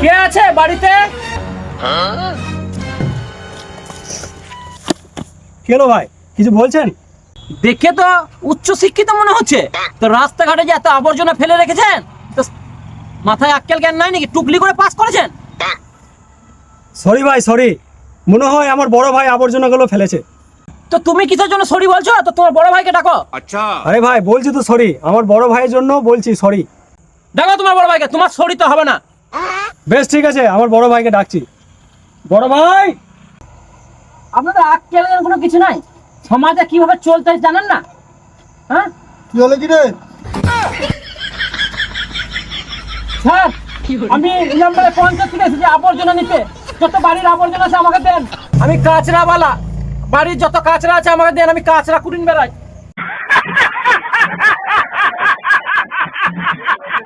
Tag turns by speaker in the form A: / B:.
A: কে আছে বাড়িতে?
B: কেন ভাই, কিছু বলছেন?
A: দেখে তো উচ্চ শিক্ষিত মনে হচ্ছে। তো রাস্তাঘাটে যে এত আবর্জনা ফেলে রেখেছেন, তো মাথায় আক্কেল জ্ঞান নাই নাকি? টুকলি করে পাস করেছেন?
B: সরি ভাই, সরি। মনে হয় আমার বড় ভাই আবর্জনাগুলো ফেলেছে।
A: তো তুমি কিসের জন্য সরি বলছো? তো তোমার বড় ভাইকে ডাকো।
B: আরে ভাই, বলছি তো সরি, আমার বড় ভাইয়ের জন্য বলছি সরি।
A: ডাকো তোমার বড় ভাইকে, তোমার সরি তো হবে না।
B: বেশ ঠিক আছে, আমার বড় ভাইকে ডাকছি। বড় ভাই!
A: আপনাদের আক্কেল জ্ঞান কোনো কিছু নাই? সমাজে কিভাবে চলতে হয় জানেন না? হ্যাঁ
C: কি হলো কি রে?
A: স্যার, আমি এই নম্বরে পঞ্চায়েত থেকে এসেছি আবর্জনা নিতে। যত বাড়ির আবর্জনা আছে আমাকে দেন। আমি কাঁচরাওয়ালা, বাড়ির যত কাঁচরা আছে আমাকে দেন, আমি কাঁচরা কুড়িন বেড়াই।